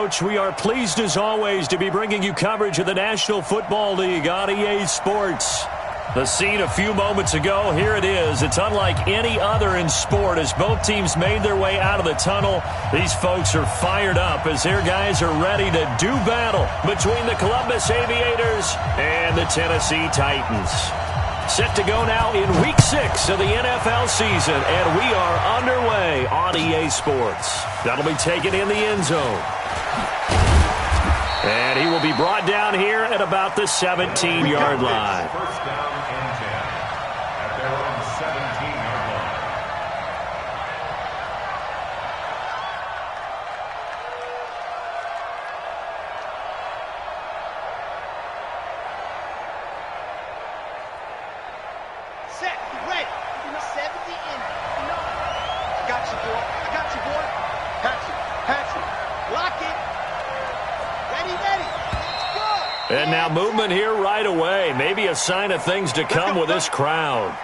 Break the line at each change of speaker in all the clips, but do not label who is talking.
Coach. We are pleased, as always, to be bringing you coverage of the National Football League on EA Sports. The scene a few moments ago, here it is. It's unlike any other in sport as both teams made their way out of the tunnel. These folks are fired up as their guys are ready to do battle between the Columbus Aviators and the Tennessee Titans. Set to go now in Week 6 of the NFL season, and we are underway on EA Sports. That'll be taken in the end zone. And he will be brought down here at about the 17-yard line.
First down and 10 at their own 17-yard line.
Set, ready. 70 in. No. I got you, boy. I got you, boy. Patch it. Lock it. Ready. Good.
And now movement here right away. Maybe a sign of things to come with this crowd.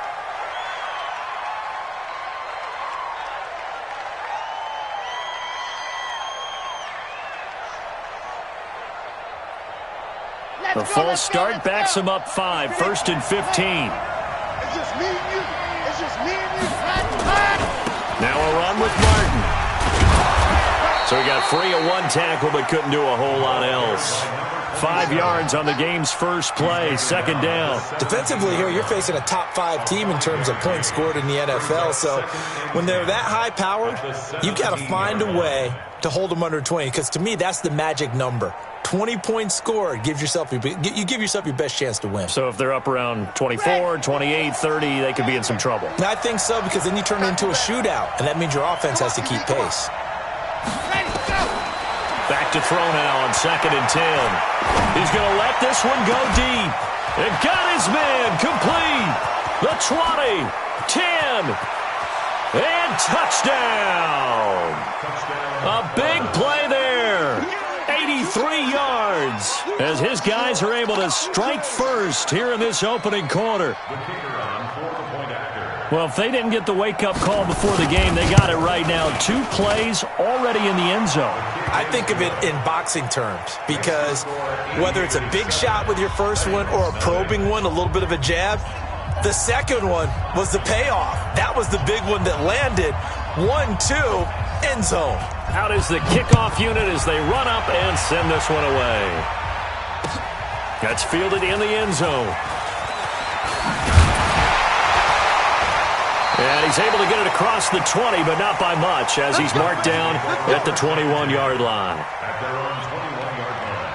The false start backs him up 5, 1st and 15.
It's just me and you. It's just me and you.
Now a run with Martin. So he got free of one tackle but couldn't do a whole lot else. 5 yards on the game's first play, 2nd down.
Defensively here, you're facing a top 5 team in terms of points scored in the NFL. So when they're that high-powered, you've got to find a way to hold them under 20, because to me, that's the magic number. 20 points scored, you give yourself your best chance to win.
So if they're up around 24, 28, 30, they could be in some trouble.
I think so, because then you turn it into a shootout, and that means your offense has to keep pace.
Back to throw now on 2nd and 10. He's going to let this one go deep. And got his man complete. The 20, 10, and touchdown. A big play there. 83 yards as his guys are able to strike first here in this opening quarter. Well, if they didn't get the wake-up call before the game, they got it right now. 2 plays already in the end zone.
I think of it in boxing terms, because whether it's a big shot with your first one or a probing one, a little bit of a jab, the second one was the payoff. That was the big one that landed. 1-2, end zone.
Out is the kickoff unit as they run up and send this one away. That's fielded in the end zone. And he's able to get it across the 20, but not by much, as he's marked down at the 21-yard line.
At their own 21-yard line.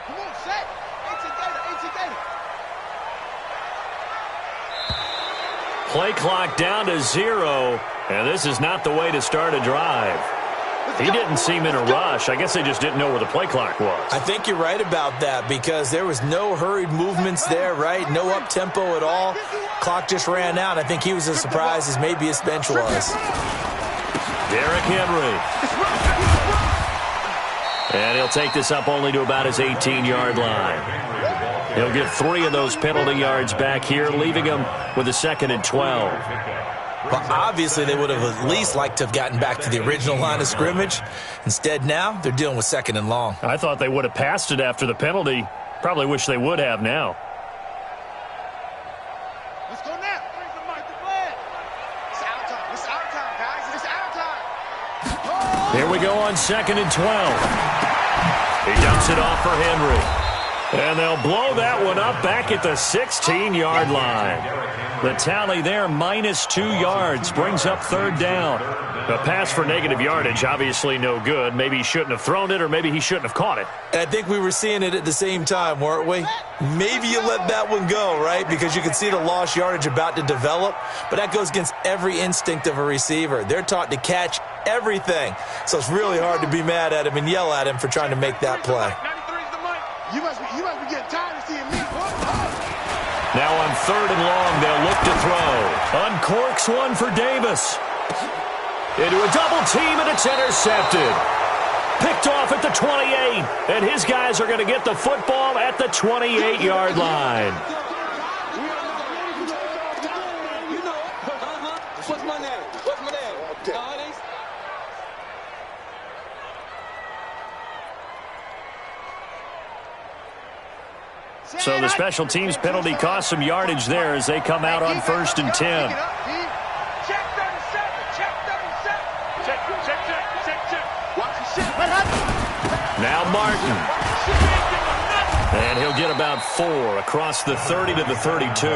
Come on, set. Ain't together.
Play clock down to 0, and this is not the way to start a drive. He didn't seem in a rush. I guess they just didn't know where the play clock was.
I think you're right about that, because there was no hurried movements there, right? No up-tempo at all. Clock just ran out. I think he was as surprised as maybe his bench was.
Derrick Henry. And he'll take this up only to about his 18-yard line. He'll get 3 of those penalty yards back here, leaving him with a 2nd and 12.
Well, obviously, they would have at least liked to have gotten back to the original line of scrimmage. Instead, now, they're dealing with 2nd and long.
I thought they would have passed it after the penalty. Probably wish they would have now.
Let's go now. It's our time. It's our time, guys. It's our time.
Here we go on 2nd and 12. He dumps it off for Henry. And they'll blow that one up back at the 16-yard line. The tally there, -2 yards, brings up third down. A pass for negative yardage, obviously no good. Maybe he shouldn't have thrown it, or maybe he shouldn't have caught it.
And I think we were seeing it at the same time, weren't we? Maybe you let that one go, right? Because you can see the lost yardage about to develop. But that goes against every instinct of a receiver. They're taught to catch everything. So it's really hard to be mad at him and yell at him for trying to make that play.
You must be getting tired of seeing me.
Now on third and long, they'll look to throw. Uncorks one for Davis. Into a double team, and it's intercepted. Picked off at the 28, and his guys are going to get the football at the 28-yard line.
What's my name? What's my name?
So the special teams penalty cost some yardage there as they come out on 1st and 10. Now Martin. And he'll get about 4 across the 30 to the 32.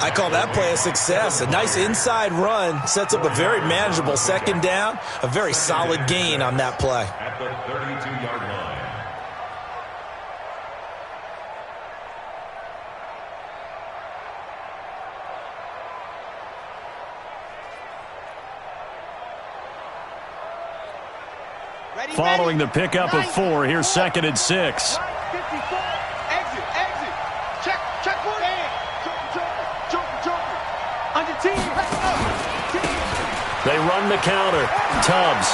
I call that play a success. A nice inside run sets up a very manageable second down. A very solid gain on that play.
At the 32-yard line.
Following the pickup of 4, here's 2nd and 6.
Exit. Check one. Joker. Under team.
They run the counter. Tubbs.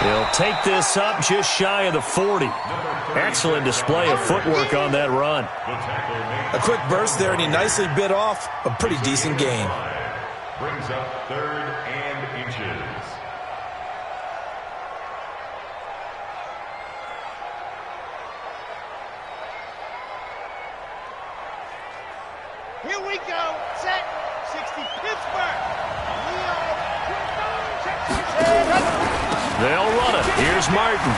He'll take this up just shy of the 40. Excellent display of footwork on that run.
A quick burst there, and he nicely bit off a pretty decent gain.
Brings up 3rd and inches.
Here we go. Set. 60 Pittsburgh.
They'll run it. Here's Martin.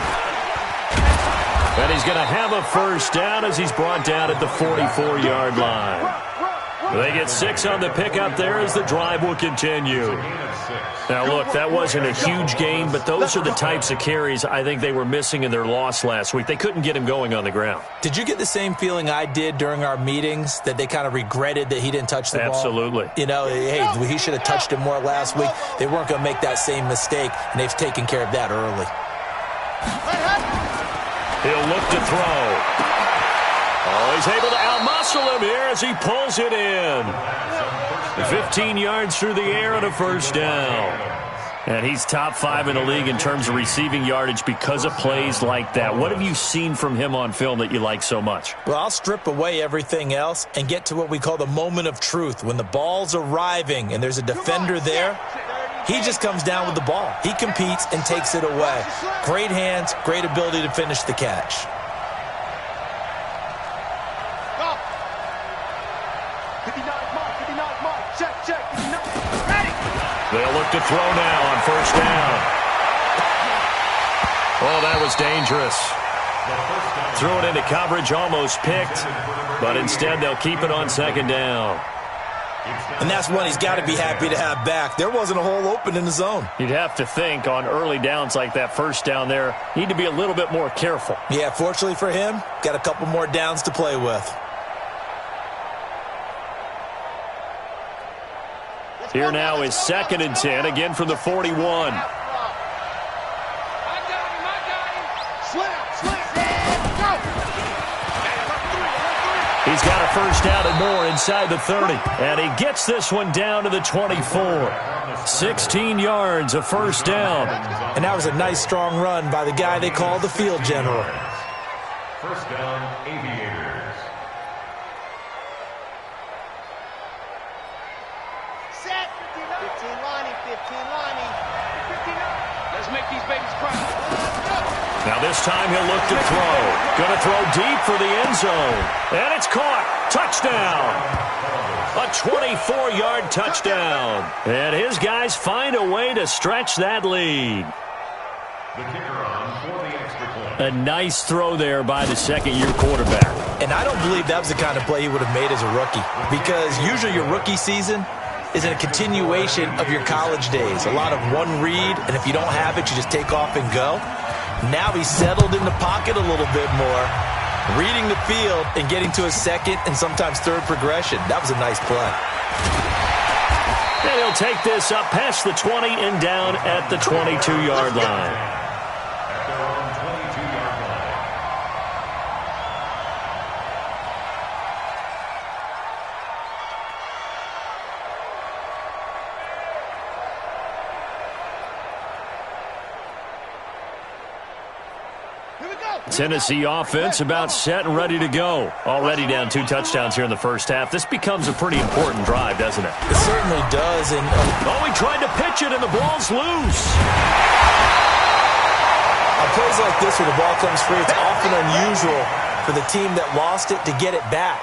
And he's going to have a first down as he's brought down at the 44-yard line. They get 6 on the pickup there as the drive will continue. Now, look, that wasn't a huge gain, but those are the types of carries I think they were missing in their loss last week. They couldn't get him going on the ground.
Did you get the same feeling I did during our meetings, that they kind of regretted that he didn't touch the ball?
Absolutely.
You know, hey, he should have touched it more last week. They weren't going to make that same mistake, and they've taken care of that early.
He'll look to throw. Oh, he's able to outmuscle him here as he pulls it in. 15 yards through the air and a first down. And he's top 5 in the league in terms of receiving yardage because of plays like that. What have you seen from him on film that you like so much?
Well, I'll strip away everything else and get to what we call the moment of truth. When the ball's arriving and there's a defender there, he just comes down with the ball. He competes and takes it away. Great hands, great ability to finish the catch.
They'll look to throw now on first down. Oh, that was dangerous. Threw it into coverage, almost picked, but instead they'll keep it on second down.
And that's one he's got to be happy to have back. There wasn't a hole open in the zone.
You'd have to think on early downs like that first down there, need to be a little bit more careful.
Yeah, fortunately for him, got a couple more downs to play with.
Here now is 2nd and 10, again from the 41. He's got a first down and more inside the 30. And he gets this one down to the 24. 16 yards, a first down.
And that was a nice, strong run by the guy they call the field general.
First down, Aviators.
Set. 15 Lonnie. Let's make these babies cry.
Now this time he'll look to throw. Going to throw deep for the end zone. And it's caught. Touchdown. A 24-yard touchdown. And his guys find a way to stretch that lead.
The kicker on for the extra point.
A nice throw there by the second-year quarterback.
And I don't believe that was the kind of play he would have made as a rookie, because usually your rookie season is a continuation of your college days. A lot of one read, and if you don't have it, you just take off and go. Now he's settled in the pocket a little bit more, reading the field and getting to a second and sometimes third progression. That was a nice play.
And he'll take this up past the 20 and down at the 22-yard line.
At their own 22-yard line.
Here we go.
Tennessee offense about set and ready to go. Already down 2 touchdowns here in the first half. This becomes a pretty important drive, doesn't it?
It certainly does. And
Oh, he tried to pitch it, and the ball's loose.
on plays like this where the ball comes free, it's often unusual for the team that lost it to get it back,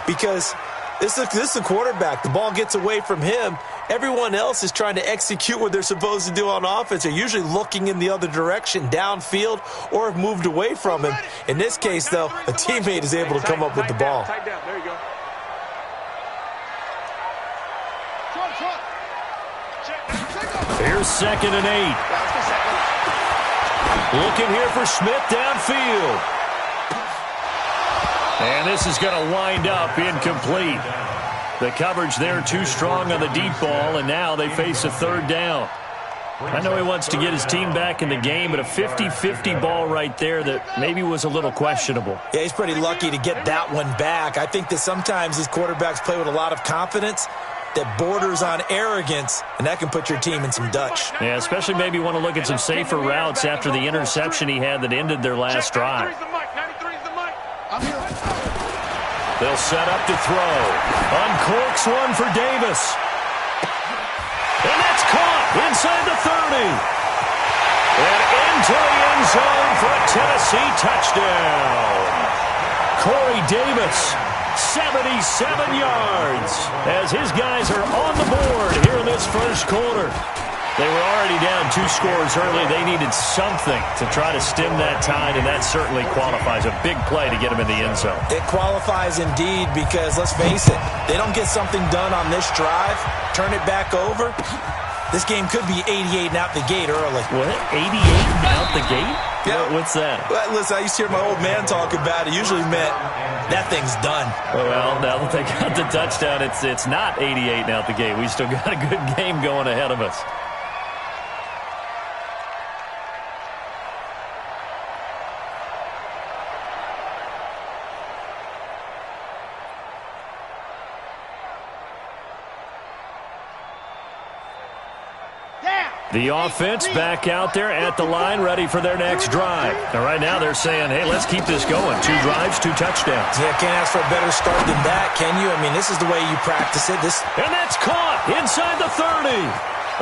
because this is the quarterback. The ball gets away from him. Everyone else is trying to execute what they're supposed to do on offense. They're usually looking in the other direction, downfield, or have moved away from him. In this case, though, a teammate is able to come up with the ball.
Tight down. There you go.
Here's 2nd and 8. Looking here for Smith downfield. And this is going to wind up incomplete. The coverage there too strong on the deep ball, and now they face a 3rd down. I know he wants to get his team back in the game, but a 50-50 ball right there that maybe was a little questionable.
Yeah, he's pretty lucky to get that one back. I think that sometimes these quarterbacks play with a lot of confidence that borders on arrogance, and that can put your team in some Dutch.
Yeah, especially maybe want to look at some safer routes after the interception he had that ended their last drive. They'll set up to throw. Uncorks one for Davis. And that's caught inside the 30. And into the end zone for a Tennessee touchdown. Corey Davis, 77 yards, as his guys are on the board here in this first quarter. They were already down 2 scores early. They needed something to try to stem that tide, and that certainly qualifies. A big play to get them in the end zone.
It qualifies indeed, because let's face it, they don't get something done on this drive, turn it back over, this game could be 88 and out the gate early.
What? 88 and out the gate?
Yeah.
What's that?
Well, listen, I used to hear my old man talk about it. Usually meant that thing's done.
Well, now that they got the touchdown, it's not 88 and out the gate. We still got a good game going ahead of us. The offense back out there at the line, ready for their next drive. Now, right now, they're saying, hey, let's keep this going. 2 drives, 2 touchdowns.
Yeah, can't ask for a better start than that, can you? I mean, this is the way you practice it.
And that's caught inside the 30.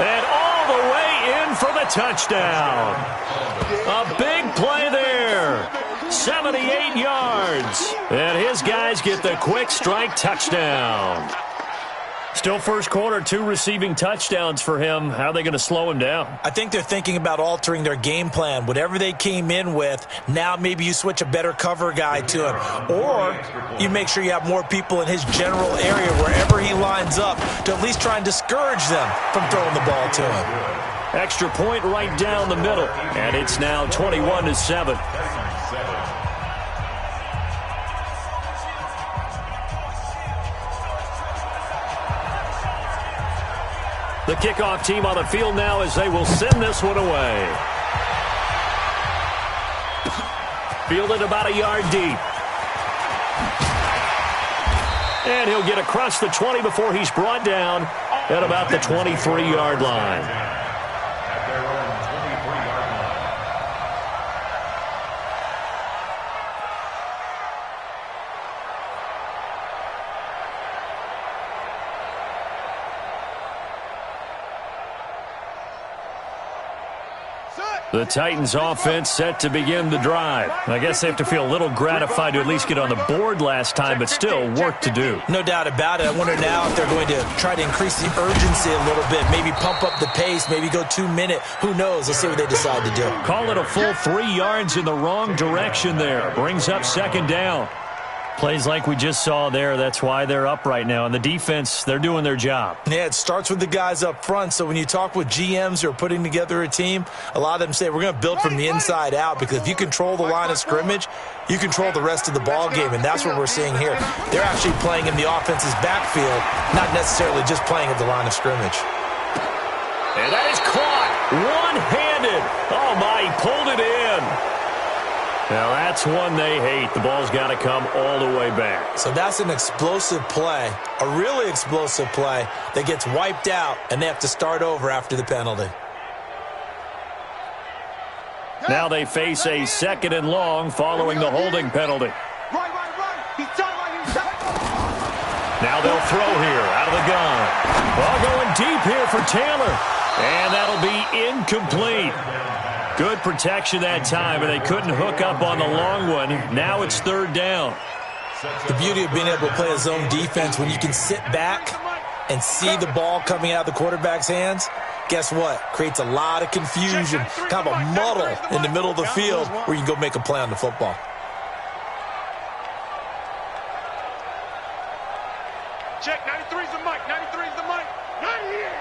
And all the way in for the touchdown. A big play there. 78 yards. And his guys get the quick strike touchdown. Still first quarter, 2 receiving touchdowns for him. How are they going to slow him down?
I think they're thinking about altering their game plan. Whatever they came in with, now maybe you switch a better cover guy to him. Or you make sure you have more people in his general area wherever he lines up to at least try and discourage them from throwing the ball to him.
Extra point right down the middle. And it's now 21-7. The kickoff team on the field now as they will send this one away. Fielded about a yard deep. And he'll get across the 20 before he's brought down at about the 23-yard line.
At their own 23-yard line.
Set.
The Titans offense set to begin the drive. I guess they have to feel a little gratified to at least get on the board last time, but still work to do.
No doubt about it. I wonder now if they're going to try to increase the urgency a little bit, maybe pump up the pace, maybe go 2 minute. Who knows? Let's see what they decide to do.
Call it a full 3 yards in the wrong direction there. Brings up second down. Plays like we just saw there. That's why they're up right now. And the defense, they're doing their job.
Yeah, it starts with the guys up front. So when you talk with GMs who are putting together a team, a lot of them say we're going to build from the inside out, because if you control the line of scrimmage, you control the rest of the ball game. And that's what we're seeing here. They're actually playing in the offense's backfield, not necessarily just playing at the line of scrimmage.
And that is caught one-handed. Oh, my, he pulled it in. Now, that's one they hate. The ball's got to come all the way back. So
that's an explosive play, a really explosive play that gets wiped out, and they have to start over after the penalty.
Now they face a 2nd and long following the holding penalty. Now they'll throw here out of the gun. Ball going deep here for Taylor. And that'll be incomplete. Good protection that time, and they couldn't hook up on the long one. Now it's 3rd down.
The beauty of being able to play a zone defense, when you can sit back and see the ball coming out of the quarterback's hands, guess what? Creates a lot of confusion, kind of a muddle in the middle of the field where you can go make a play on the football.
Check, 93's the mic, 93's the mic. Right here.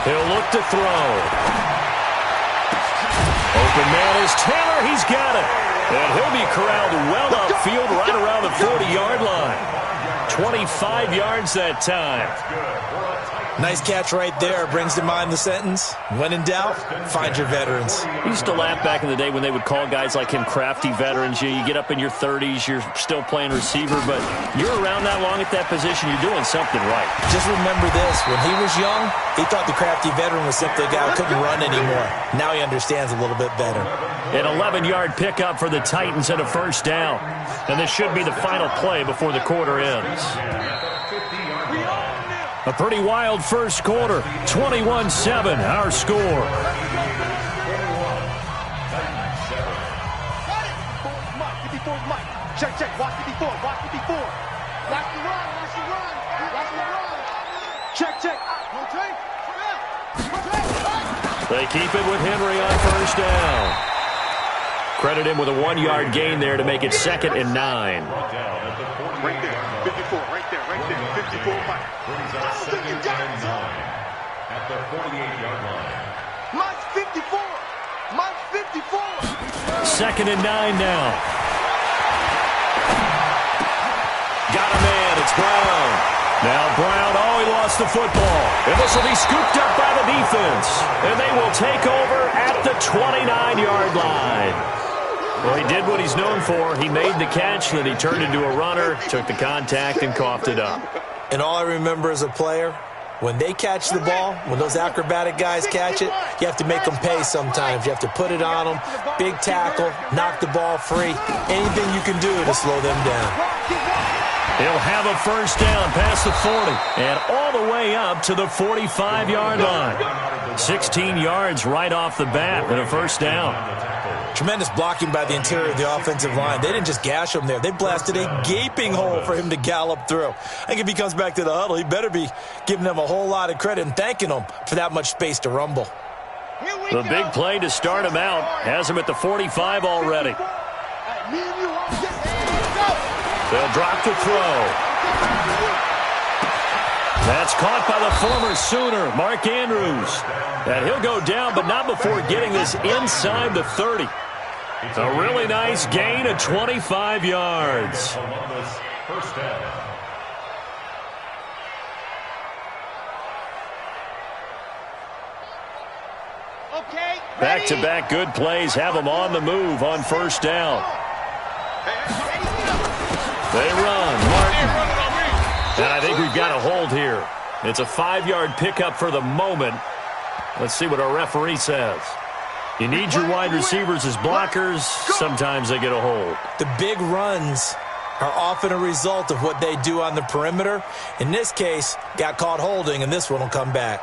He'll look to throw. Open man is Taylor. He's got it. And he'll be corralled well upfield right around the 40-yard line. 25 yards that time.
Nice catch right there. Brings to mind the sentence, when in doubt, find your veterans.
We used to laugh back in the day when they would call guys like him crafty veterans. You get up in your 30s, you're still playing receiver, but you're around that long at that position, you're doing something right.
Just remember this, when he was young, he thought the crafty veteran was simply a guy who couldn't run anymore. Now he understands a little bit better.
An 11-yard pickup for the Titans and a 1st down. And this should be the final play before the quarter ends. A pretty wild first quarter. 21-7, our score.
Check, check. Watch it before. Watch it before. Watch the run. Watch the run. Watch the run. Check, check.
They keep it with Henry on 1st down. Credit him with a 1-yard gain there to make it 2nd and 9.
Right there. 54. Right there. Right there. 54.
At the 48-yard line.
Mine's 54. Mine's 54.
2nd and 9 now. Got a man. It's Brown. Now Brown, he lost the football. And this will be scooped up by the defense. And they will take over at the 29-yard line. Well, he did what he's known for. He made the catch, then he turned into a runner, took the contact, and coughed it up.
And all I remember as a player, when they catch the ball, when those acrobatic guys catch it, you have to make them pay sometimes. You have to put it on them, big tackle, knock the ball free. Anything you can do to slow them down.
He'll have a 1st down past the 40 and all the way up to the 45-yard line. 16 yards right off the bat and a 1st down.
Tremendous blocking by the interior of the offensive line. They didn't just gash him there. They blasted a gaping hole for him to gallop through. I think if he comes back to the huddle, he better be giving them a whole lot of credit and thanking them for that much space to rumble.
The big play to start him out has him at the 45 already. They'll drop to throw. That's caught by the former Sooner, Mark Andrews. And he'll go down, but not before getting this inside the 30. A really nice gain of 25 yards.
First down.
Okay.
Back-to-back good plays have them on the move on 1st down. They run. Martin. And I think we've got a hold here. It's a 5-yard pickup for the moment. Let's see what our referee says. You need your wide receivers as blockers. Sometimes they get a hold.
The big runs are often a result of what they do on the perimeter. In this case, got caught holding, and this one will come back.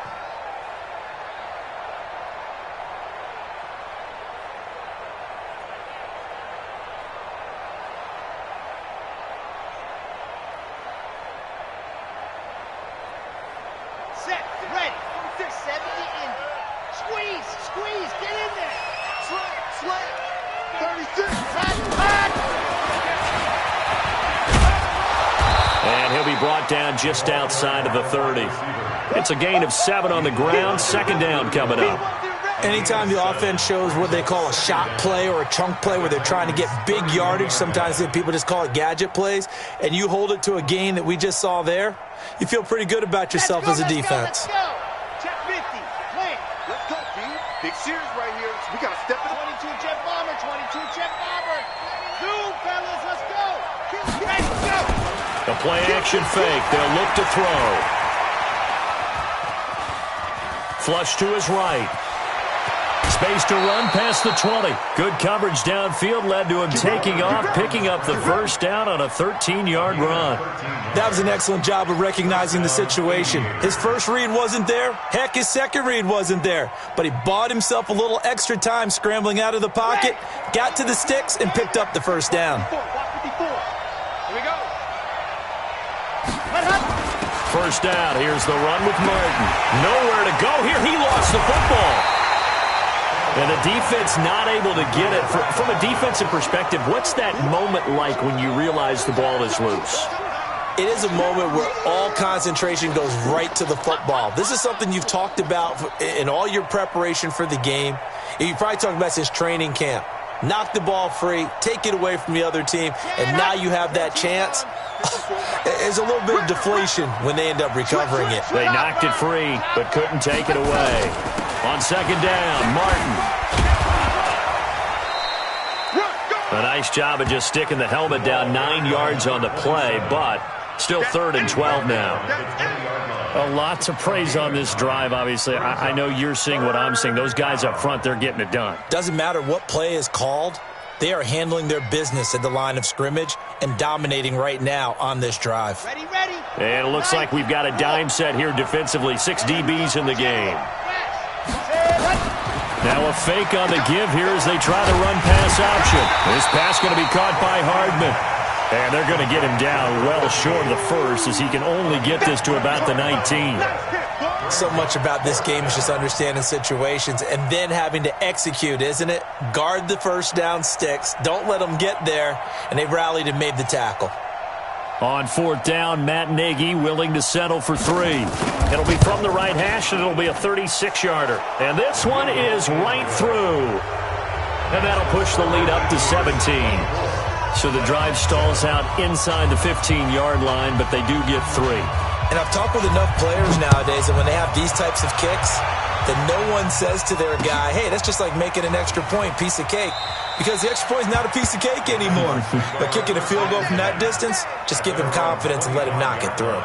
be brought down just outside of the 30. It's a gain of 7 on the ground. Second down coming up.
Anytime the offense shows what they call a shot play or a chunk play where they're trying to get big yardage, sometimes people just call it gadget plays, and you hold it to a gain that we just saw there, you feel pretty good about yourself as a defense.
Let's go. Check 50. Plan.
Let's go, B. Big series right here. So we got to step it up.
22 jet bomber. 22 jet bomber. Zoom, fellas. Let's go. Let's go.
The play action fake. They'll look to throw. Flush to his right. Space to run past the 20. Good coverage downfield led to him taking off, picking up the first down on a 13-yard run.
That was an excellent job of recognizing the situation. His first read wasn't there. Heck, his second read wasn't there. But he bought himself a little extra time scrambling out of the pocket, got to the sticks, and picked up the first down.
54. Here we go.
First down. Here's the run with Martin. Nowhere to go here. He lost the football. And the defense not able to get it. From a defensive perspective, what's that moment like when you realize the ball is loose?
It is a moment where all concentration goes right to the football. This is something you've talked about in all your preparation for the game. You probably talked about since training camp. Knock the ball free, take it away from the other team, and now you have that chance. There's a little bit of deflation when they end up recovering it.
They knocked it free, but couldn't take it away. On second down, Martin. A nice job of just sticking the helmet down 9 yards on the play, but still 3rd and 12 now. A lot to praise on this drive, obviously. I know you're seeing what I'm seeing. Those guys up front, they're getting it done.
Doesn't matter what play is called. They are handling their business at the line of scrimmage and dominating right now on this drive.
Ready.
And it looks like we've got a dime set here defensively. 6 DBs in the game. Now a fake on the give here as they try the run-pass option. This pass going to be caught by Hardman. And they're going to get him down well short of the first as he can only get this to about the 19.
So much about this game is just understanding situations and then having to execute, isn't it? Guard the first down sticks. Don't let them get there. And they rallied and made the tackle.
On 4th down, Matt Nagy willing to settle for 3. It'll be from the right hash, and it'll be a 36-yarder. And this one is right through. And that'll push the lead up to 17. So the drive stalls out inside the 15-yard line, but they do get 3.
And I've talked with enough players nowadays that when they have these types of kicks, that no one says to their guy, hey, that's just like making an extra point, piece of cake. Because the extra point is not a piece of cake anymore. But kicking a field goal from that distance, just give him confidence and let him knock it through.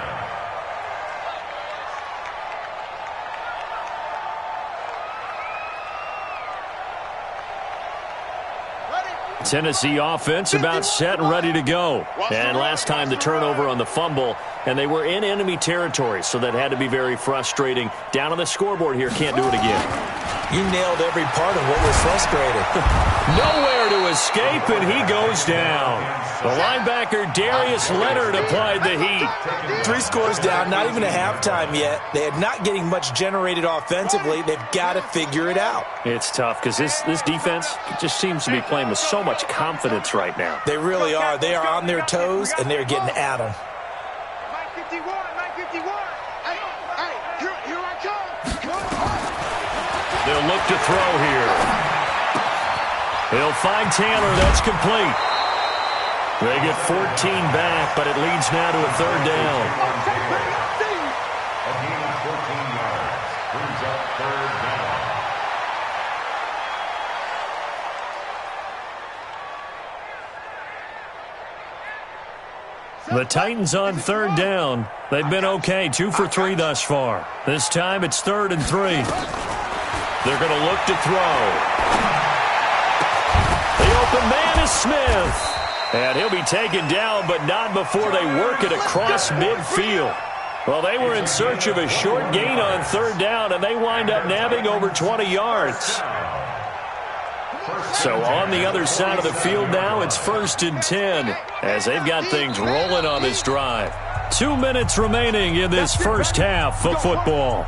Tennessee offense about set and ready to go. And last time the turnover on the fumble, and they were in enemy territory, so that had to be very frustrating. Down on the scoreboard here, can't do it again.
You nailed every part of what was frustrating.
Nowhere to escape, and he goes down. The linebacker Darius Leonard applied the heat.
3 scores down, not even a halftime yet. They are not getting much generated offensively. They've got to figure it out.
It's tough because this defense just seems to be playing with so much confidence right now.
They really are. They are on their toes, and they're getting at them.
951. Hey, here I come.
They'll look to throw here. He'll find Taylor. That's complete. They get 14 back, but it leads now to a 3rd down.
A gain of 14 yards. Brings up 3rd down.
The Titans on 3rd down. They've been okay, 2 for 3 thus far. This time it's 3rd and 3. They're going to look to throw. The open man is Smith. And he'll be taken down, but not before they work it across midfield. Well, they were in search of a short gain on 3rd down, and they wind up nabbing over 20 yards. So on the other side of the field now, it's 1st and 10 as they've got things rolling on this drive. 2 minutes remaining in this first half of football.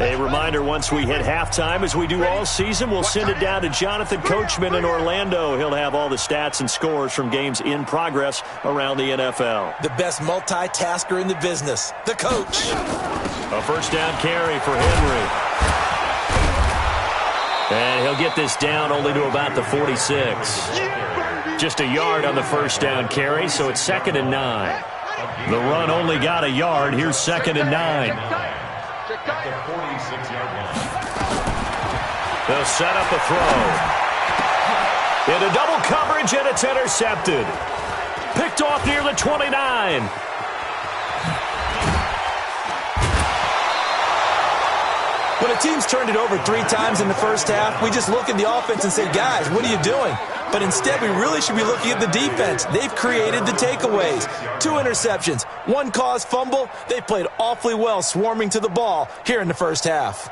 A reminder, once we hit halftime, as we do all season, we'll send it down to Jonathan Coachman in Orlando. He'll have all the stats and scores from games in progress around the NFL.
The best multitasker in the business, the coach.
A first down carry for Henry. And he'll get this down only to about the 46. Just a yard on the first down carry, so it's 2nd and 9. The run only got a yard. Here's 2nd and 9. They'll set up a throw. Into double coverage, and it's intercepted. Picked off near the 29.
When a team's turned it over 3 times in the first half, we just look at the offense and say, guys, what are you doing? But instead, we really should be looking at the defense. They've created the takeaways. 2 interceptions, 1 caused fumble. They played awfully well swarming to the ball here in the first half.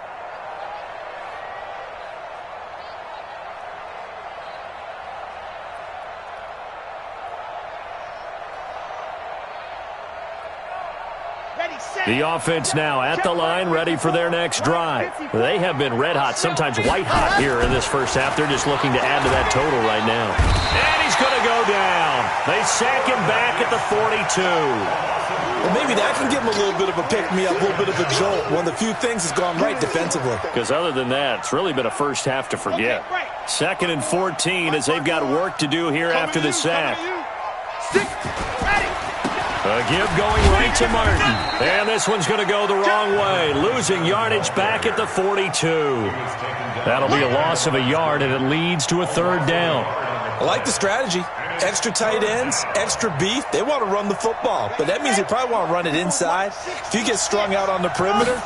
The offense now at the line, ready for their next drive. They have been red hot, sometimes white hot here in this first half. They're just looking to add to that total right now. And he's going to go down. They sack him back at the 42.
Well, maybe that can give him a little bit of a pick-me-up, a little bit of a jolt. One of the few things that's gone right defensively.
Because other than that, it's really been a first half to forget. 2nd and 14 as they've got work to do here after the sack. A give going right to Martin. And this one's going to go the wrong way. Losing yardage back at the 42. That'll be a loss of a yard, and it leads to a 3rd down.
I like the strategy. Extra tight ends, extra beef. They want to run the football, but that means they probably want to run it inside. If you get strung out on the perimeter,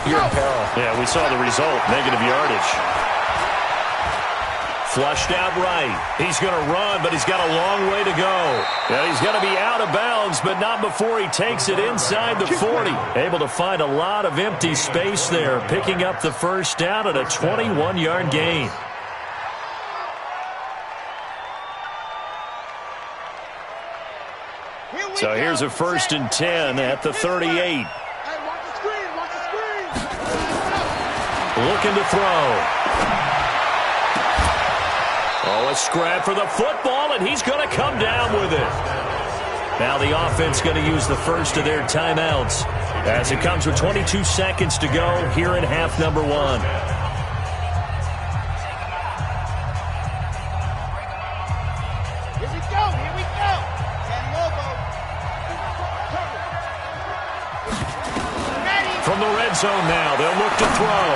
you're in peril.
Yeah, we saw the result, negative yardage. Flushed out right. He's going to run, but he's got a long way to go. And he's going to be out of bounds, but not before he takes it inside the 40. Able to find a lot of empty space there, picking up the first down at a 21-yard gain. So here's a 1st and 10 at the 38. Looking to throw. Oh, a scrap for the football, and he's going to come down with it. Now the offense going to use the first of their timeouts as it comes with 22 seconds to go here in half number 1.
Here we go, here we go. And Lobo.
From the red zone now, they'll look to throw.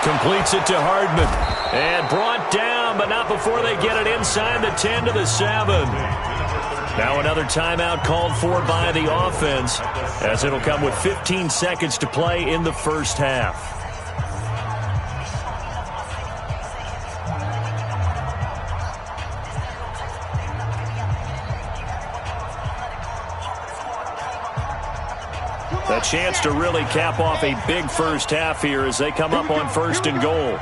Completes it to Hardman. And brought down, but not before they get it inside the 10 to the 7. Now another timeout called for by the offense, as it'll come with 15 seconds to play in the first half. A chance to really cap off a big first half here as they come up on 1st and goal.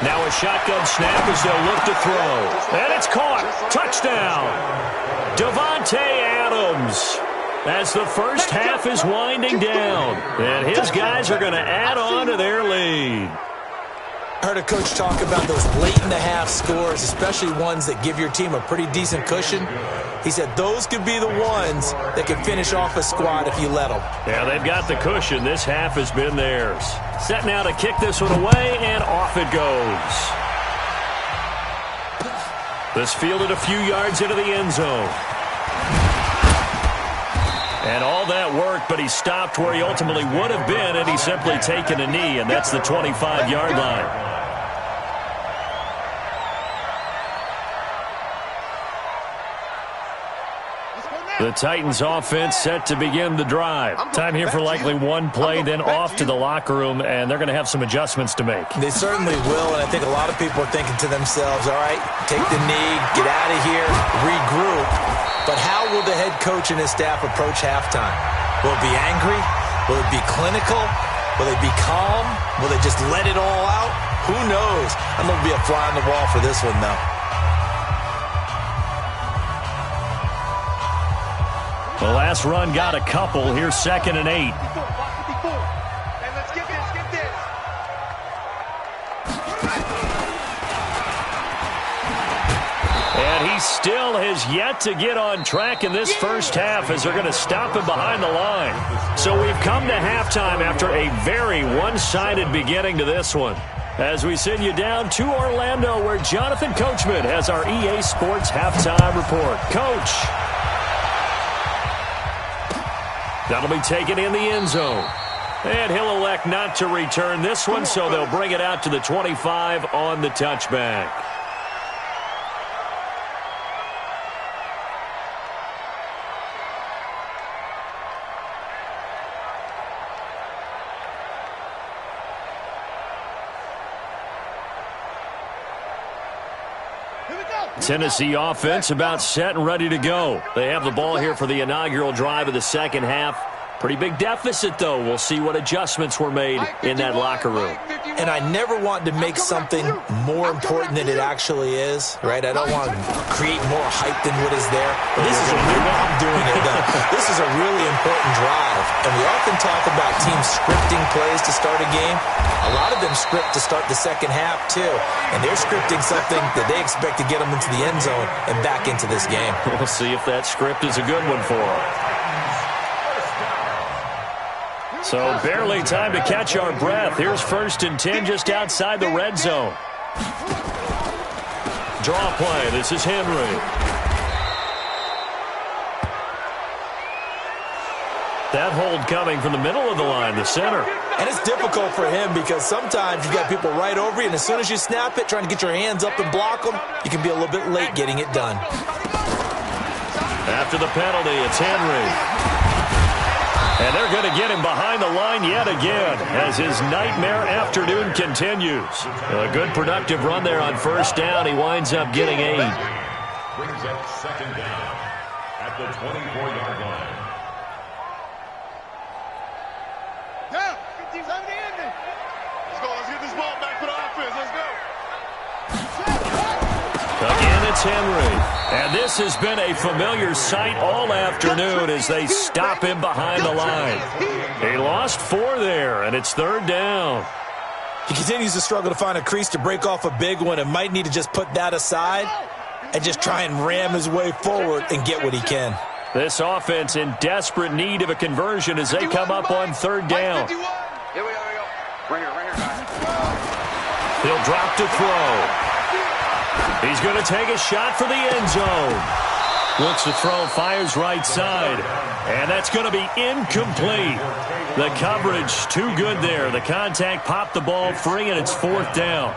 Now a shotgun snap as they'll look to throw. And it's caught. Touchdown. Davante Adams. As the first half is winding down. And his guys are going to add on to their lead.
I heard a coach talk about those late-in-the-half scores, especially ones that give your team a pretty decent cushion. He said those could be the ones that can finish off a squad if you let them.
Yeah, they've got the cushion. This half has been theirs. Set now to kick this one away, and off it goes. This fielded a few yards into the end zone. And all that work, but he stopped where he ultimately would have been had he simply taken a knee, and that's the 25-yard line. The Titans offense set to begin the drive. Time here for likely one play, then off to the locker room, and they're going to have some adjustments to make.
They certainly will, and I think a lot of people are thinking to themselves, all right, take the knee, get out of here, regroup. But how will the head coach and his staff approach halftime? Will it be angry? Will it be clinical? Will they be calm? Will they just let it all out? Who knows? I'm going to be a fly on the wall for this one, though.
The last run got a couple. Here's 2nd and 8.
Hey, let's get this, get this.
And he still has yet to get on track in this first half as they're going to stop him behind the line. So we've come to halftime after a very one-sided beginning to this one. As we send you down to Orlando, where Jonathan Coachman has our EA Sports Halftime Report. Coach. That'll be taken in the end zone. And he'll elect not to return this one, so they'll bring it out to the 25 on the touchback. Tennessee offense about set and ready to go. They have the ball here for the inaugural drive of the second half. Pretty big deficit, though. We'll see what adjustments were made in that locker room.
And I never want to make something more important than it actually is, right? I don't want to create more hype than what is there. But this is a really, I'm doing it, though. This is a really important drive. And we often talk about teams scripting plays to start a game. A lot of them script to start the second half, too. And they're scripting something that they expect to get them into the end zone and back into this game.
We'll see if that script is a good one for them. So barely time to catch our breath. Here's 1st and 10 just outside the red zone. Draw play. This is Henry. That hold coming from the middle of the line, the center.
And it's difficult for him because sometimes you got people right over you, and as soon as you snap it, trying to get your hands up and block them, you can be a little bit late getting it done.
After the penalty, it's Henry. And they're going to get him behind the line yet again as his nightmare afternoon continues. A good productive run there on 1st down. He winds up getting 8.
Brings up 2nd down at the 24-yard line.
Down. 15, 7 ending. Let's go. Let's get this ball back for the offense. Let's go.
Again, it's Henry. And this has been a familiar sight all afternoon as they stop him behind the line. He lost 4 there, and it's 3rd down.
He continues to struggle to find a crease to break off a big one and might need to just put that aside and just try and ram his way forward and get what he can.
This offense in desperate need of a conversion as they come up on 3rd down.
Here we go, here we go. Right here, guys.
He'll drop to throw. He's going to take a shot for the end zone. Looks to throw, fires right side. And that's going to be incomplete. The coverage too good there. The contact popped the ball free, and it's 4th down.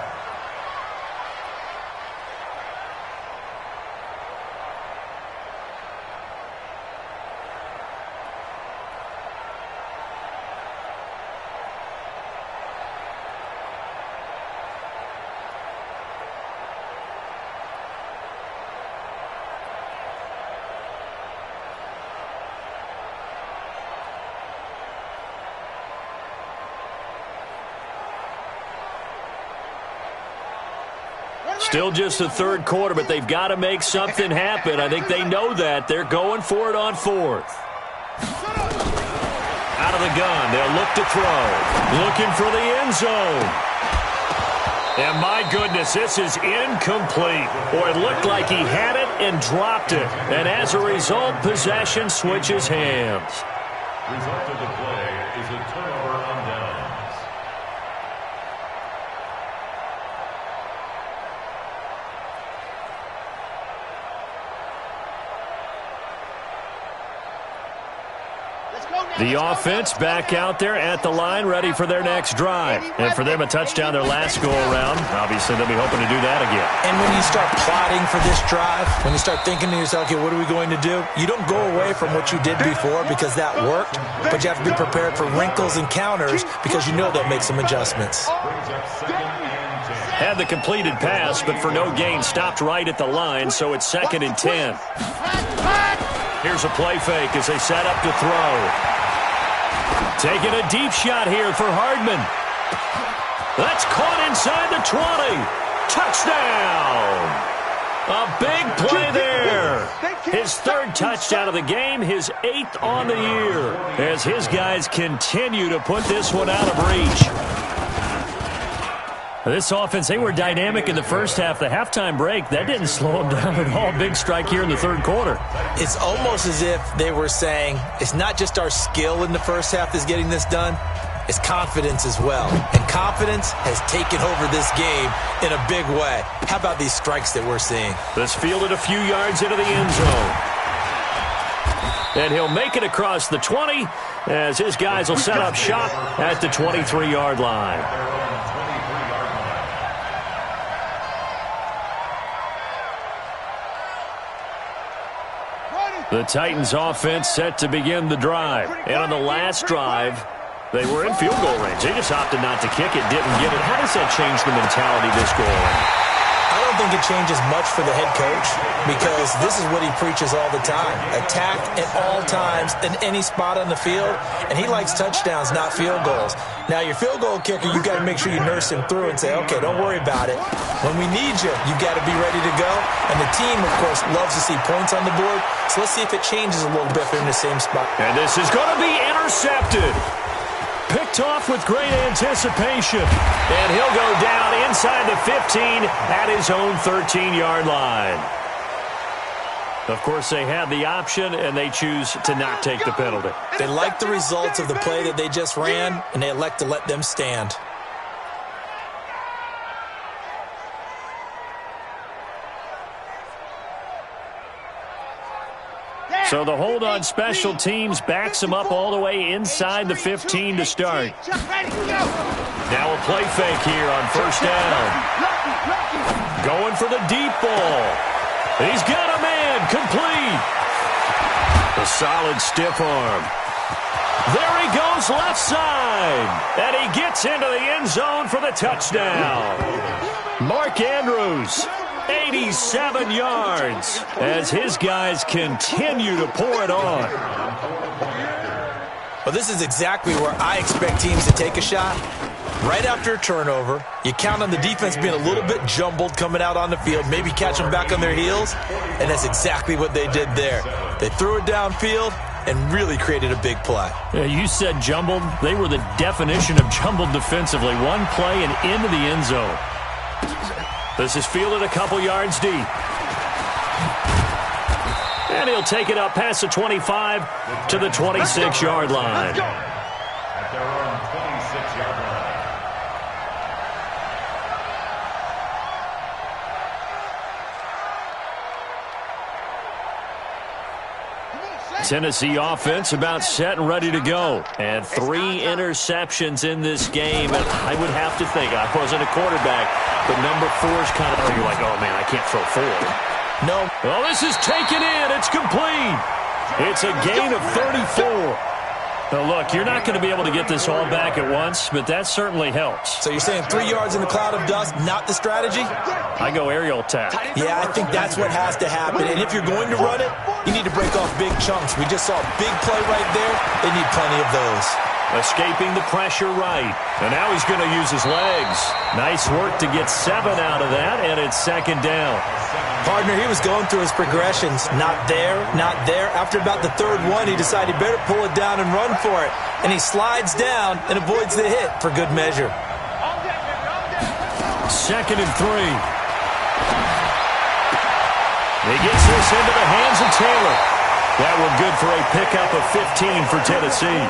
Still just the 3rd quarter, but they've got to make something happen. I think they know that. They're going for it on 4th. Out of the gun. They'll look to throw. Looking for the end zone. And my goodness, this is incomplete. Or it looked like he had it and dropped it. And as a result, possession switches hands.
Result of the play is a turnover on downs.
The offense back out there at the line, ready for their next drive. And for them, a touchdown their last go-around. Obviously, they'll be hoping to do that again.
And when you start plotting for this drive, when you start thinking to yourself, okay, what are we going to do? You don't go away from what you did before because that worked, but you have to be prepared for wrinkles and counters because you know they'll make some adjustments.
Had the completed pass, but for no gain, stopped right at the line, so it's 2nd and 10. Here's a play fake as they set up to throw. Taking a deep shot here for Hardman. That's caught inside the 20. Touchdown. A big play there. His third touchdown of the game, his 8th on the year, as his guys continue to put this one out of reach. This offense, they were dynamic in the first half. The halftime break, that didn't slow them down at all. Big strike here in the third quarter.
It's almost as if they were saying, it's not just our skill in the first half that's getting this done, it's confidence as well. And confidence has taken over this game in a big way. How about these strikes that we're seeing?
This fielded a few yards into the end zone. And he'll make it across the 20 as his guys will set up shop at the 23-yard line. The Titans offense set to begin the drive. And on the last drive, they were in field goal range. They just opted not to kick it, didn't get it. How does that change the mentality this goal line?
I don't think it changes much for the head coach because this is what he preaches all the time. Attack at all times in any spot on the field, and he likes touchdowns, not field goals. Now, your field goal kicker, you've got to make sure you nurse him through and say, okay, don't worry about it. When we need you, you've got to be ready to go. And the team, of course, loves to see points on the board. So let's see if it changes a little bit in the same spot.
And this is going to be intercepted. Picked off with great anticipation. And he'll go down inside the 15 at his own 13-yard line. Of course, they have the option, and they choose to not take the penalty.
They like the results of the play that they just ran, and they elect to let them stand.
So the hold on special teams backs him up all the way inside the 15 to start. Now a play fake here on first down. Going for the deep ball. He's got a man complete. A solid stiff arm. There he goes left side. And he gets into the end zone for the touchdown. Mark Andrews. 87 yards as his guys continue to pour it on.
Well, this is exactly where I expect teams to take a shot. Right after a turnover, you count on the defense being a little bit jumbled coming out on the field, maybe catch them back on their heels, and that's exactly what they did there. They threw it downfield and really created a big play.
Yeah, you said jumbled. They were the definition of jumbled defensively. One play and into the end zone. This is fielded a couple yards deep. And he'll take it up past the 25 to the 26-yard line.
At their own 26-yard line.
Tennessee offense about set and ready to go. And 3 interceptions in this game. And I would have to think, I wasn't a quarterback, but number 4 is kind of, you're like, oh, man, I can't throw 4.
No.
Well, this is taken in. It's complete. It's a gain of 34. Now, look, you're not going to be able to get this all back at once, but that certainly helps.
So you're saying 3 yards in a cloud of dust, not the strategy?
I go aerial attack.
Yeah, I think that's what has to happen. And if you're going to run it, you need to break off big chunks. We just saw a big play right there. They need plenty of those.
Escaping the pressure right. And now he's going to use his legs. Nice work to get 7 out of that, and it's second down.
Partner, he was going through his progressions. Not there, not there. After about the third one, he decided he better pull it down and run for it. And he slides down and avoids the hit for good measure.
Second and 3. He gets this into the hands of Taylor. That one good for a pickup of 15 for Tennessee.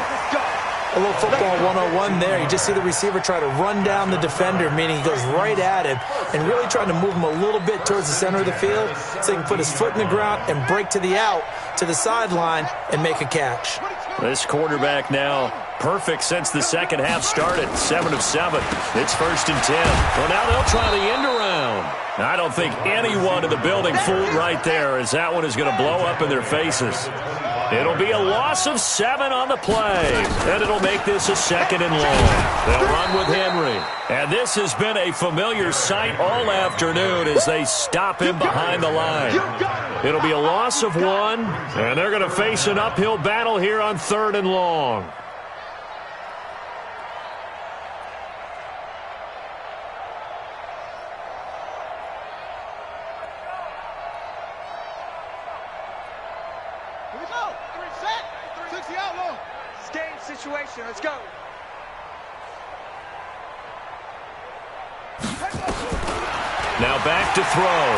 A little football 101 there. You just see the receiver try to run down the defender, meaning he goes right at him and really trying to move him a little bit towards the center of the field so he can put his foot in the ground and break to the out, to the sideline, and make a catch.
This quarterback now perfect since the second half started. 7 of 7. It's first and 10. Well, now they'll try the end around. I don't think anyone in the building fooled right there, as that one is going to blow up in their faces. It'll be a loss of 7 on the play, and it'll make this a second and long. They'll run with Henry. And this has been a familiar sight all afternoon as they stop him behind the line. It'll be a loss of 1, and they're going to face an uphill battle here on 3rd and long.
Here we go. Set. 60 out low. It's game situation. Let's go.
Now back to throw.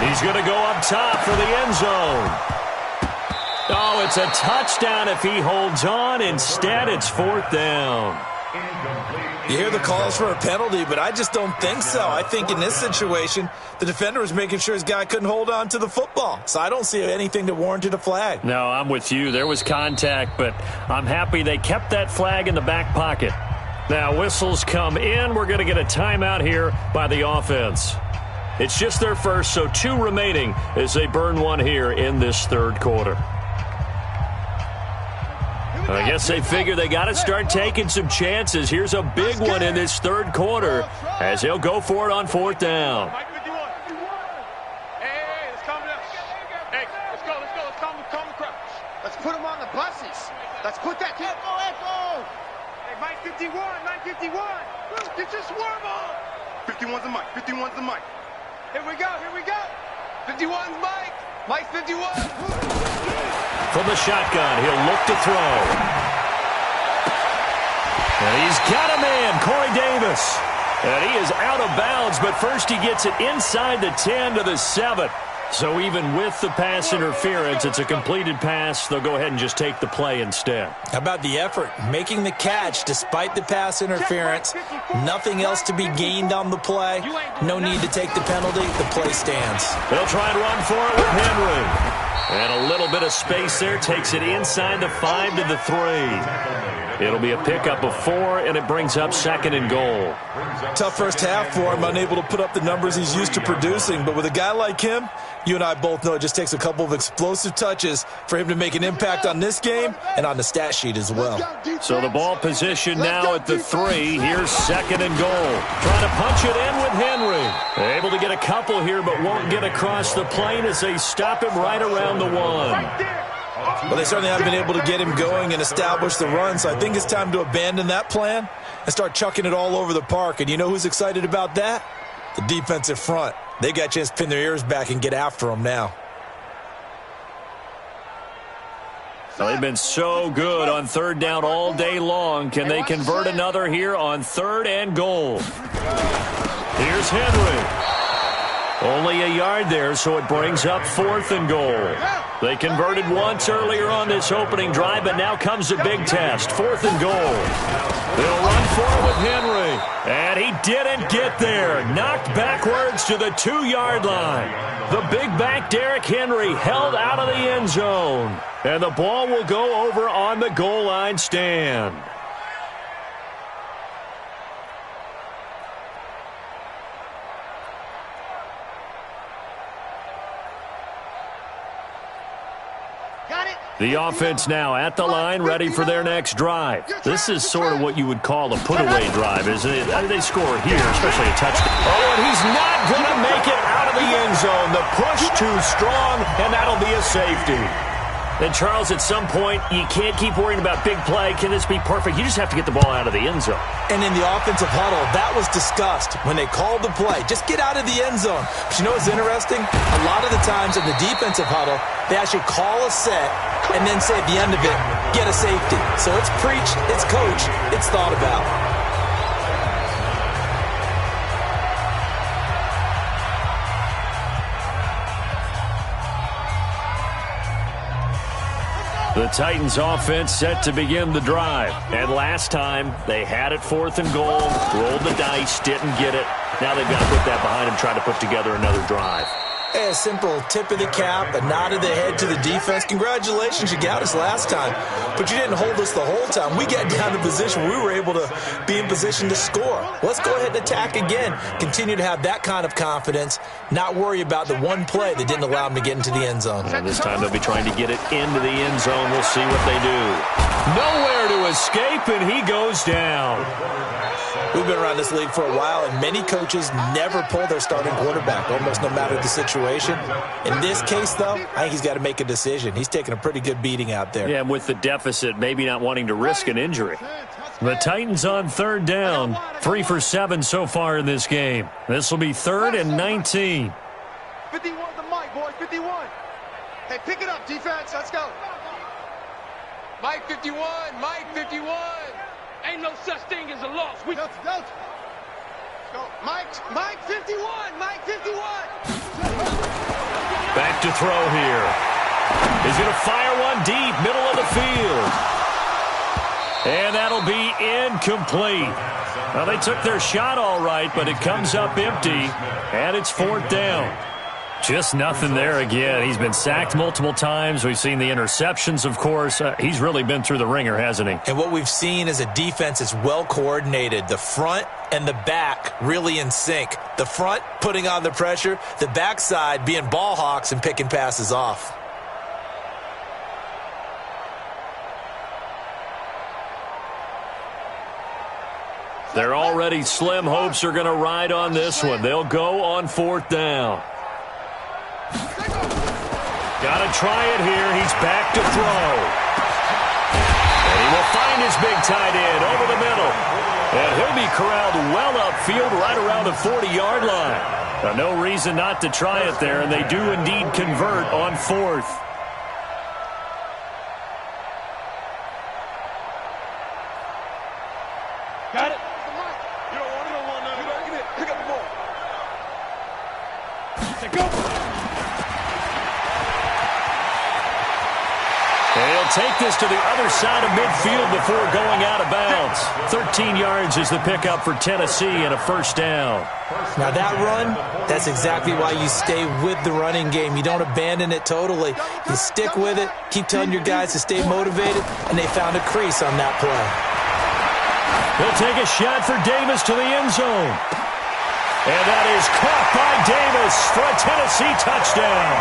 He's going to go up top for the end zone. Oh, it's a touchdown if he holds on. Instead, it's 4th down.
You hear the calls for a penalty, but I just don't think so. I think in this situation, the defender was making sure his guy couldn't hold on to the football. So I don't see anything that warranted a flag.
No, I'm with you. There was contact, but I'm happy they kept that flag in the back pocket. Now, whistles come in. We're going to get a timeout here by the offense. It's just their first, so 2 remaining as they burn one here in this 3rd quarter. I guess they figure they got to start taking some chances. Here's a big one in this 3rd quarter as he'll go for it on 4th down.
Hey, let's calm down. Hey, let's go. Let's calm the crowd.
Let's put them on the buses. Let's put that echo.
Hey, Mike 51, 951. Get your swarm on. 51's the mic. 51's the mic. Here we go. 51's Mike. Mike 51.
From the shotgun, he'll look to throw. And he's got a man, Corey Davis. And he is out of bounds, but first he gets it inside the 10 to the 7. So even with the pass interference, it's a completed pass. They'll go ahead and just take the play instead.
How about the effort? Making the catch despite the pass interference. Nothing else to be gained on the play. No need to take the penalty. The play stands.
They'll try and run for it with Henry. And a little bit of space there. Takes it inside the 5 to the 3. It'll be a pickup of 4, and it brings up 2nd and goal.
Tough first half for him, unable to put up the numbers he's used to producing. But with a guy like him, you and I both know it just takes a couple of explosive touches for him to make an impact on this game and on the stat sheet as well.
So the ball position now at the 3. Here's 2nd and goal. Trying to punch it in with Henry. Able to get a couple here, but won't get across the plane as they stop him right around the 1.
Well, they certainly haven't been able to get him going and establish the run, so I think it's time to abandon that plan and start chucking it all over the park. And you know who's excited about that? The defensive front. They got a chance to pin their ears back and get after him now.
Well, they've been so good on 3rd down all day long. Can they convert another here on 3rd and goal? Here's Henry. Only a yard there, so it brings up 4th and goal. They converted once earlier on this opening drive, but now comes a big test. 4th and goal. They'll run for it with Henry. And he didn't get there. Knocked backwards to the 2-yard line. The big back Derrick Henry held out of the end zone. And the ball will go over on the goal line stand. The offense now at the line, ready for their next drive. This is sort of what you would call a put-away drive, isn't it? They score here, especially a touchdown. Oh, and he's not going to make it out of the end zone. The push too strong, and that'll be a safety. And, Charles, at some point, you can't keep worrying about big play. Can this be perfect? You just have to get the ball out of the end zone.
And in the offensive huddle, that was discussed when they called the play. Just get out of the end zone. But you know what's interesting? A lot of the times in the defensive huddle, they actually call a set and then say at the end of it, get a safety. So it's preached, it's coached, it's thought about.
The Titans offense set to begin the drive. And last time, they had it 4th and goal, rolled the dice, didn't get it. Now they've got to put that behind them, try to put together another drive.
A simple tip of the cap, a nod of the head to the defense. Congratulations, you got us last time, but you didn't hold us the whole time. We got down to position. We were able to be in position to score. Let's go ahead and attack again. Continue to have that kind of confidence, not worry about the one play that didn't allow them to get into the end zone.
And this time they'll be trying to get it into the end zone. We'll see what they do. Nowhere to escape, and he goes down.
We've been around this league for a while, and many coaches never pull their starting quarterback, almost no matter the situation. In this case, though, I think he's got to make a decision. He's taking a pretty good beating out there.
Yeah, and with the deficit, maybe not wanting to risk an injury. The Titans on 3rd down, 3 for 7 so far in this game. This will be 3rd and 19.
51 the mic, boys, 51.
Hey, pick it up, defense. Let's go. Mike 51. Mike 51.
Ain't no such thing as a loss. We
Go. Let's go. Mike 51. Mike 51.
Back to throw here. He's going to fire one deep, middle of the field. And that'll be incomplete. Well, they took their shot all right, but it comes up empty, and it's 4th down. Just nothing there again. He's been sacked multiple times. We've seen the interceptions, of course. He's really been through the ringer, hasn't he?
And what we've seen is a defense that's well coordinated. The front and the back really in sync. The front putting on the pressure, the backside being ball hawks and picking passes off.
They're already slim hopes are going to ride on this one. They'll go on 4th down. Got to try it here. He's back to throw. And he will find his big tight end over the middle. And he'll be corralled well upfield right around the 40-yard line. Now, no reason not to try it there, and they do indeed convert on 4th.
Got it. You don't want it, don't want nothing. Give it. Pick up the ball. Go.
And he'll take this to the other side of midfield before going out of bounds. 13 yards is the pickup for Tennessee and a 1st down.
Now that run, that's exactly why you stay with the running game. You don't abandon it totally. You stick with it, keep telling your guys to stay motivated, and they found a crease on that play.
He'll take a shot for Davis to the end zone. And that is caught by Davis for a Tennessee touchdown.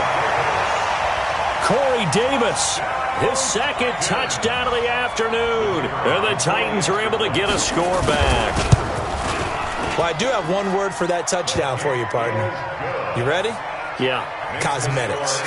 Corey Davis, his 2nd touchdown of the afternoon. And the Titans are able to get a score back.
Well, I do have one word for that touchdown for you, partner. You ready?
Yeah.
Cosmetics.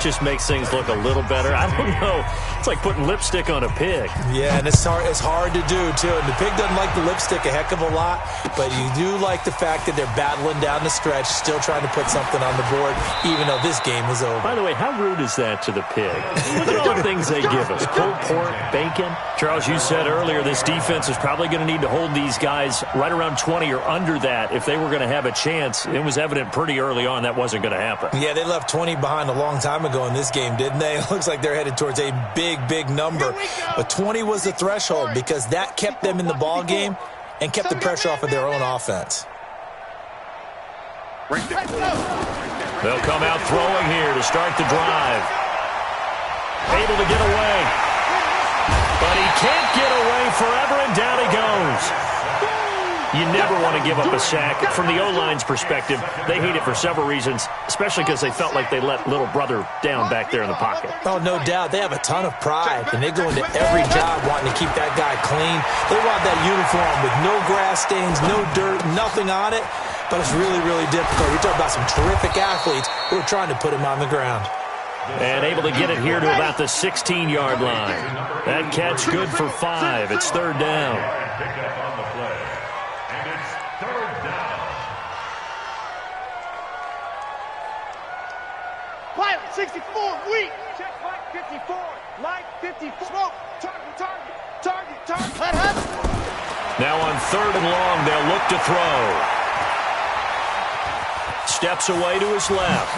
Just makes things look a little better. I don't know. It's like putting lipstick on a pig.
Yeah, and it's hard to do, too. And the pig doesn't like the lipstick a heck of a lot, but you do like the fact that they're battling down the stretch, still trying to put something on the board, even though this game is over.
By the way, how rude is that to the pig? Look at all the things they give us. Pulled pork, bacon. Charles, you said earlier this defense is probably going to need to hold these guys right around 20 or under that if they were going to have a chance. It was evident pretty early on that wasn't going to happen.
Yeah, they left 20 behind a long time ago in this game, didn't they? It looks like they're headed towards a big number. But 20 was the threshold because that kept them in the ball game and kept the pressure off of their own offense.
They'll come out throwing here to start the drive. Able to get away. But he can't get away forever, and down he goes. You never want to give up a sack. From the O-line's perspective, they hate it for several reasons, especially because they felt like they let little brother down back there in the pocket.
Oh, no doubt. They have a ton of pride, and they go into every job wanting to keep that guy clean. They want that uniform with no grass stains, no dirt, nothing on it. But it's really difficult. You're talking about some terrific athletes who are trying to put him on the ground.
And able to get it here to about the 16-yard line. That catch good for 5. It's 3rd down.
Pilot 64, weak.
Check Mike 54. Mike 54.
Smoke. Target.
Now on 3rd and long, they'll look to throw. Steps away to his left.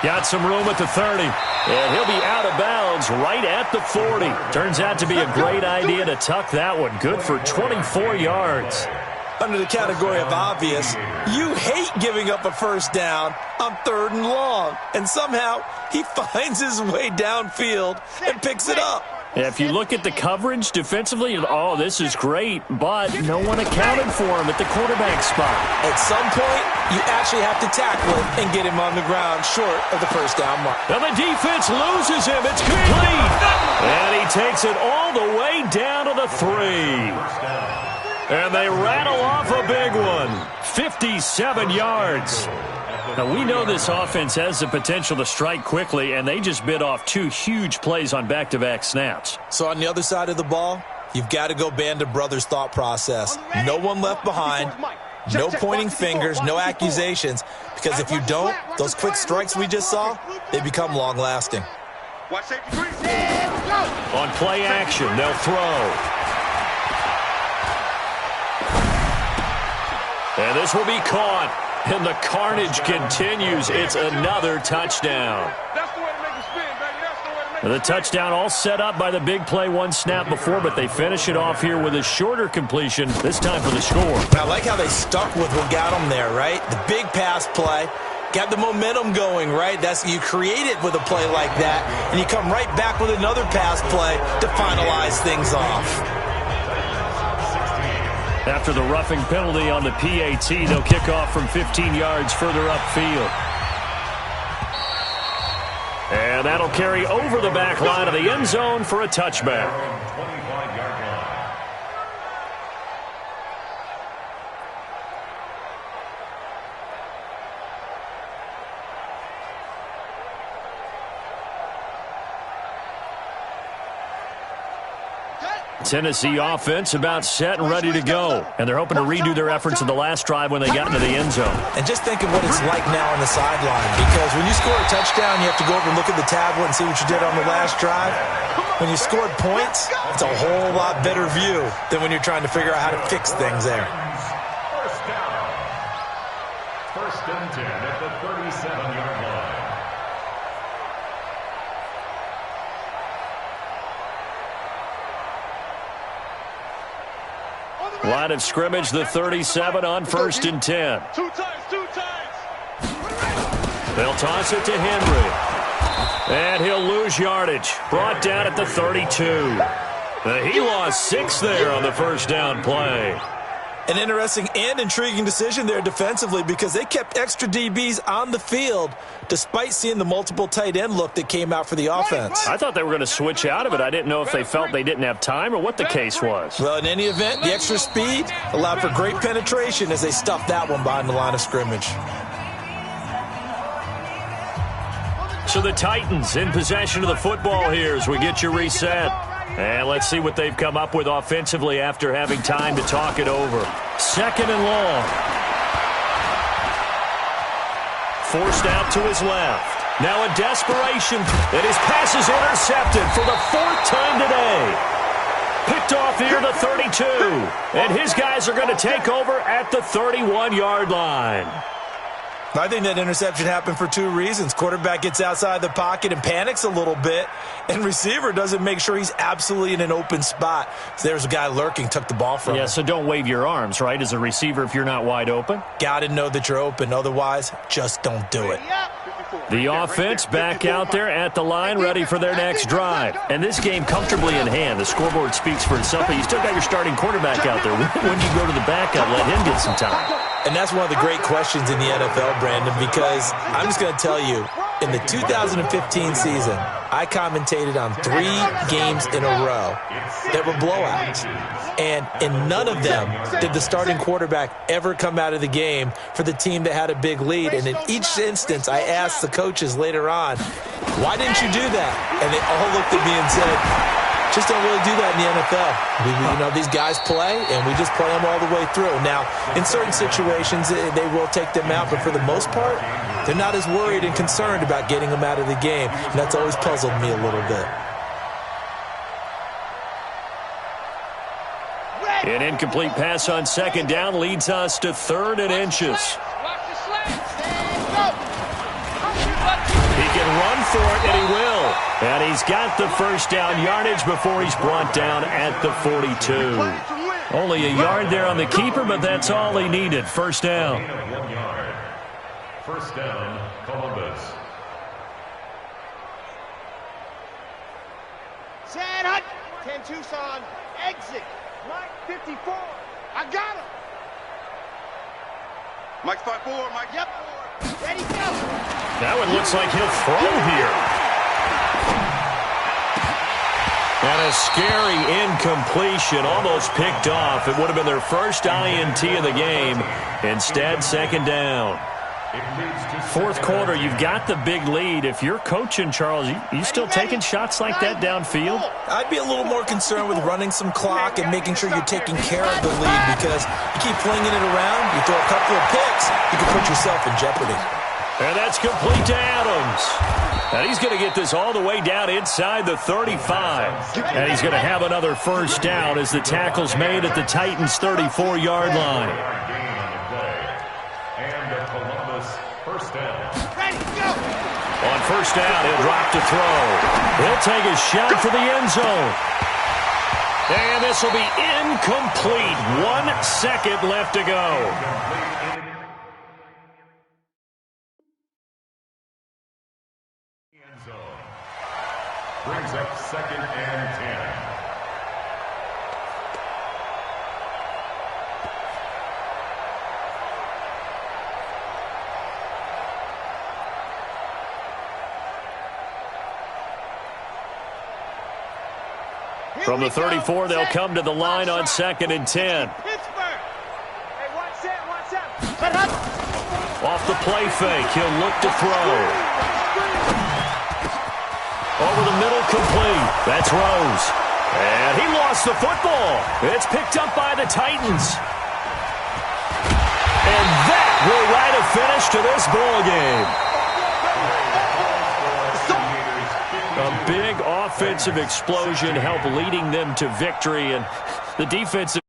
Got some room at the 30. And he'll be out of bounds right at the 40. Turns out to be a great idea to tuck that one. Good for 24 yards.
Under the category of obvious, you hate giving up a 1st down on 3rd and long. And somehow he finds his way downfield and picks it up.
If you look at the coverage defensively, oh, this is great, but no one accounted for him at the quarterback spot.
At some point, you actually have to tackle him and get him on the ground short of the 1st down mark.
Now the defense loses him. It's complete. And he takes it all the way down to the 3. And they rattle off a big one. 57 yards. Now, we know this offense has the potential to strike quickly, and they just bit off 2 huge plays on back-to-back snaps.
So on the other side of the ball, you've got to go Band of Brothers thought process. No one left behind. No pointing fingers, no accusations, because if you don't, those quick strikes we just saw, they become long-lasting.
On play action, they'll throw. And this will be caught. And the carnage continues. It's another touchdown.
That's the way to make it spin, baby. That's the way to make it
The touchdown all set up by the big play one snap before, but they finish it off here with a shorter completion, this time for the score.
I like how they stuck with what got them there, right? The big pass play. Got the momentum going, right? You create it with a play like that, and you come right back with another pass play to finalize things off.
After the roughing penalty on the PAT, they'll kick off from 15 yards further upfield. And that'll carry over the back line of the end zone for a touchback.
25-yard line.
Tennessee offense about set and ready to go. And they're hoping to redo their efforts in the last drive when they got into the end zone.
And just think of what it's like now on the sideline, because when you score a touchdown, you have to go over and look at the tablet and see what you did on the last drive. When you scored points, it's a whole lot better view than when you're trying to figure out how to fix things there.
First down. First and 10 at the 37-yard line.
Line of scrimmage, the 37 on first and 10.
Two times.
They'll toss it to Henry. And he'll lose yardage. Brought down at the 32. He lost 6 there on the first down play.
An interesting and intriguing decision there defensively, because they kept extra DBs on the field despite seeing the multiple tight end look that came out for the offense.
I thought they were going to switch out of it. I didn't know if they felt they didn't have time or what the case was.
Well, in any event, the extra speed allowed for great penetration as they stuffed that one behind the line of scrimmage.
So the Titans in possession of the football here as we get you reset. And let's see what they've come up with offensively after having time to talk it over. Second and long. Forced out to his left. Now in desperation, and his pass is intercepted for the 4th time today. Picked off here the 32. And his guys are going to take over at the 31-yard line.
I think that interception happened for 2 reasons. Quarterback gets outside the pocket and panics a little bit, and receiver doesn't make sure he's absolutely in an open spot. So there's a guy lurking, took the ball from him.
Yeah, so don't wave your arms, right, as a receiver if you're not wide open.
Got to know that you're open. Otherwise, just don't do it.
The offense back out there at the line, ready for their next drive. And this game comfortably in hand. The scoreboard speaks for itself, but you still got your starting quarterback out there. When you go to the backup, let him get some time.
And that's one of the great questions in the NFL, Brandon, because I'm just going to tell you, in the 2015 season, I commentated on 3 games in a row that were blowouts. And in none of them did the starting quarterback ever come out of the game for the team that had a big lead. And in each instance, I asked the coaches later on, why didn't you do that? And they all looked at me and said, just don't really do that in the NFL. These guys play, and we just play them all the way through. Now, in certain situations, they will take them out, but for the most part, they're not as worried and concerned about getting them out of the game. And that's always puzzled me a little bit.
An incomplete pass on second down leads us to 3rd and inches. He can run for it, and he will. And he's got the first down yardage before he's brought down at the 42. Only a yard there on the keeper, but that's all he needed. First down.
1 yard. First down, Columbus.
Set, hut. 10 Tucson, exit. Mike 54. I got him.
Mike's 5-4, Mike.
Yep. Ready, go.
That one looks like he'll throw here. And a scary incompletion, almost picked off. It would have been their first INT of the game. Instead, second down. Fourth quarter, you've got the big lead. If you're coaching, Charles, you still taking shots like that downfield?
I'd be a little more concerned with running some clock and making sure you're taking care of the lead, because you keep flinging it around, you throw a couple of picks, you can put yourself in jeopardy.
And that's complete to Adams. And he's going to get this all the way down inside the 35. And he's going to have another first down as the tackle's made at the Titans' 34-yard line. On first down, he'll drop to throw. He'll take a shot for the end zone. And this will be incomplete. 1 second left to go.
Brings up 2nd and 10.
From the 34, they'll come to the line on 2nd and 10. Off the play fake, he'll look to throw. Over the middle, complete. That's Rose. And he lost the football. It's picked up by the Titans. And that will write a finish to this ball game. A big offensive explosion helped leading them to victory, and the defensive